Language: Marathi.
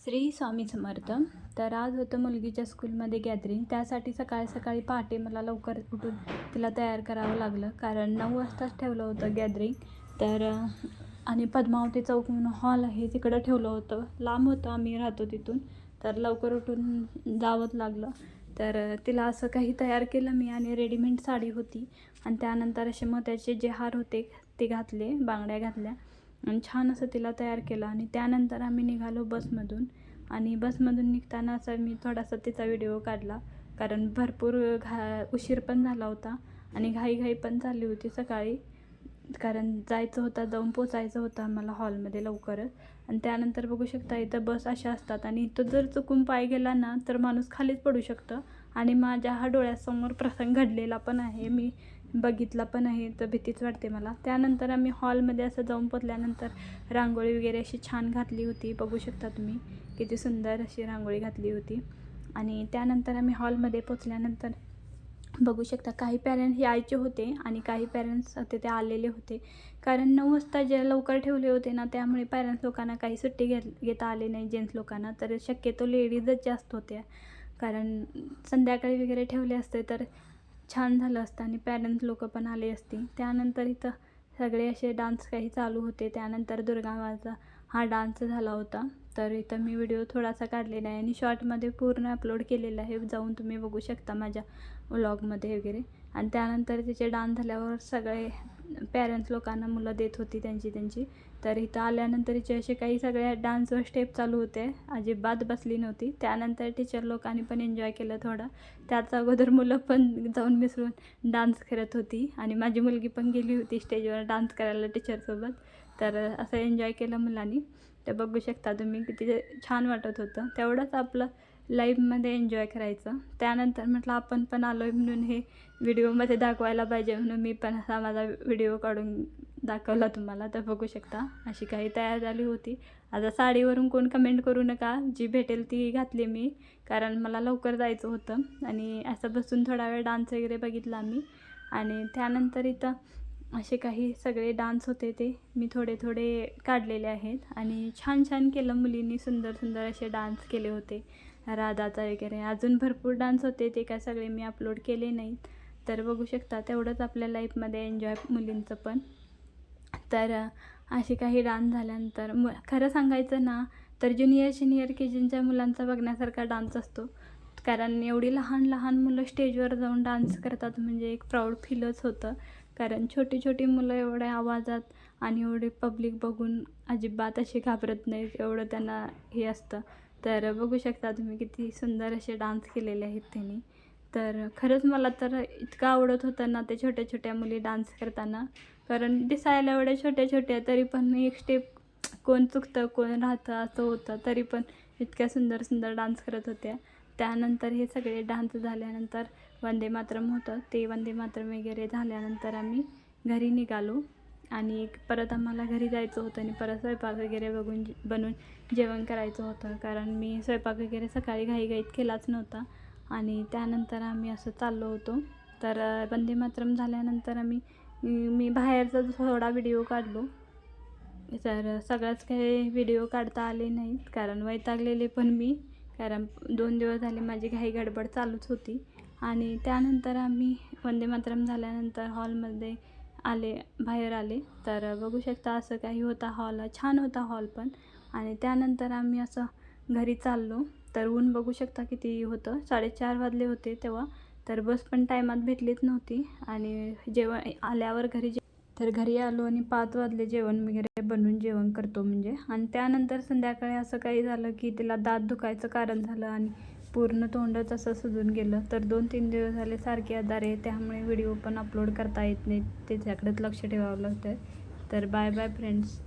श्री स्वामी समर्थ. तर आज होतं मुलगीच्या स्कूलमध्ये गॅदरिंग. त्यासाठी सकाळी सकाळी पहाटे मला लवकर उठून तिला तयार करावं लागलं, कारण 9 वाजताच ठेवलं होतं गॅदरिंग. तर आणि पद्मावती चौक म्हणून हॉल आहे, तिकडं ठेवलं होतं. लांब होतं, आम्ही राहतो तिथून. तर लवकर उठून जावंच लागलं. तर तिला असं काही तयार केलं मी, आणि रेडीमेड साडी होती, आणि त्यानंतर असे मोत्याचे जे हार होते ते घातले, बांगड्या घातल्या, आणि छान असं तिला तयार केलं. आणि त्यानंतर आम्ही निघालो बसमधून. आणि बसमधून निघताना असं मी थोडासा तिचा व्हिडिओ काढला, कारण भरपूर उशीर पण झाला होता आणि घाईघाई पण चालली होती सकाळी, कारण जायचं होतं, जाऊन पोचायचं होतं आम्हाला हॉलमध्ये लवकरच. आणि त्यानंतर बघू शकता इथं बस अशा असतात, आणि इथं जर चुकून पाय गेला ना तर माणूस खालीच पडू शकतं. आणि माझ्या हा डोळ्यासमोर प्रसंग घडलेला पण आहे, मी बघितला पण आहे, तर भीतीच वाटते मला. त्यानंतर आम्ही हॉलमध्ये असं जाऊन पोचल्यानंतर रांगोळी वगैरे अशी छान घातली होती, बघू शकता तुम्ही किती सुंदर अशी रांगोळी घातली होती. आणि त्यानंतर आम्ही हॉलमध्ये पोचल्यानंतर बघू शकता काही पॅरेंट्स यायचे होते आणि काही पॅरेंट्स होते ते आलेले होते, कारण 9 वाजता जे लवकर ठेवले होते ना, त्यामुळे पॅरेंट्स लोकांना काही सुट्टी घेता आली नाही, जेंट्स लोकांना. तर शक्यतो लेडीजच जास्त होत्या, कारण संध्याकाळी वगैरे ठेवले असते तर छान झालं असतं आणि पॅरेंट्स लोक पण आले असते. त्यानंतर इथं सगळे असे डान्स काही चालू होते. त्यानंतर दुर्गामाचा हा डान्स झाला होता. तर इथं मी व्हिडिओ थोडासा काढलेला आहे आणि शॉर्टमध्ये पूर्ण अपलोड केलेला आहे, जाऊन तुम्ही बघू शकता माझ्या व्लॉगमध्ये वगैरे. आणि त्यानंतर तिचे डान्स झाल्यावर सगळे पॅरेंट्स लोकांना मुलं देत होती त्यांची. तर इथं आल्यानंतर तिचे असे काही सगळ्या डान्सवर स्टेप चालू होते, अजिबात बसली नव्हती. त्यानंतर टीचर लोकांनी पण एन्जॉय केलं थोडं. त्याच अगोदर मुलं पण जाऊन मिसळून डान्स करत होती, आणि माझी मुलगी पण गेली होती स्टेजवर डान्स करायला टीचरसोबत. तर असं एन्जॉय केलं मुलांनी. तर बघू शकता तुम्ही किती छान वाटत होतं. तेवढंच आपलं लाईफमध्ये एन्जॉय करायचं. त्यानंतर म्हटलं आपण पण आलो आहे म्हणून हे व्हिडिओमध्ये दाखवायला पाहिजे, म्हणून मी पण असा माझा व्हिडिओ काढून दाखवला तुम्हाला. तर बघू शकता अशी काही तयार झाली होती. आता साडीवरून कोण कमेंट करू नका, जी भेटेल ती घातली मी, कारण मला लवकर जायचं होतं. आणि असं बसून थोडा वेळ डान्स वगैरे बघितला मी. आणि त्यानंतर इथं असे काही सगळे डान्स होते ते मी थोडे थोडे काढलेले आहेत, आणि छान छान केलं मुलींनी, सुंदर सुंदर असे डान्स केले होते, राधाचा वगैरे. अजून भरपूर डान्स होते, ते काय सगळे मी अपलोड केले नाहीत. तर बघू शकता तेवढंच आपल्या लाईफमध्ये एन्जॉय मुलींचं पण. तर असे काही डान्स झाल्यानंतर खरं सांगायचं ना तर ज्युनियर सिनियर KGच्या मुलांचा बघण्यासारखा डान्स असतो, कारण एवढी लहान लहान मुलं स्टेजवर जाऊन डान्स करतात म्हणजे एक प्राऊड फीलच होतं. कारण छोटी छोटी मुलं एवढ्या आवाजात आणि एवढे पब्लिक बघून अजिबात असे घाबरत नाहीत, एवढं त्यांना हे असतं. तर बघू शकता तुम्ही किती सुंदर असे डान्स केलेले आहेत त्यांनी. तर खरंच मला तर इतकं आवडत होतं ना ते छोट्या छोट्या मुली डान्स करताना, कारण दिसायला एवढ्या छोट्या छोट्या तरी पण एक स्टेप कोण चुकतं कोण राहतं असं होतं, तरी पण इतक्या सुंदर सुंदर डान्स करत होत्या. त्यानंतर हे सगळे डान्स झाल्यानंतर वंदे मातरम होतं, ते वंदे मातरम वगैरे झाल्यानंतर आम्ही घरी निघालो. आणि परत आम्हाला घरी जायचं होतं, आणि परत स्वयंपाक वगैरे बनवून जेवण करायचं होतं, कारण मी स्वयंपाक वगैरे सकाळी घाईघाईत केलाच नव्हता. आणि त्यानंतर आम्ही असं चाललो होतो. तर वंदे मातरम झाल्यानंतर मी बाहेरचा थोडा व्हिडिओ काढलो. तर सगळंच काही व्हिडिओ काढता आले नाहीत, कारण वैतागलेले पण मी, कारण 2 दिवस झाले माझी घाई गडबड चालूच होती. आणि त्यानंतर आम्ही वंदे मातरम झाल्यानंतर हॉलमध्ये बाहेर आले. तर बघू शकता असं काही होता हॉल, छान होता हॉल पण. आणि त्यानंतर आम्ही असं घरी चाललो. तर ऊन बघू शकता किती होतं, 4:30 वाजले होते तेव्हा. तर बस पण टायमात भेटलीच नव्हती. आणि जेवण आल्यावर तर घरी आलो आणि 5 वाजले जेवण वगैरे बनवून जेवण करतो म्हणजे. आणि त्यानंतर संध्याकाळी असं काही झालं की तिला दात दुखायचं कारण झालं, आणि पूर्ण तोंडच असं सुजून गेलं. तर 2-3 दिवस झाले सारखे आजार आहे, त्यामुळे व्हिडिओ पण अपलोड करता येत नाही, त्याच्याकडेच लक्ष ठेवावं लागतं. तर बाय बाय फ्रेंड्स.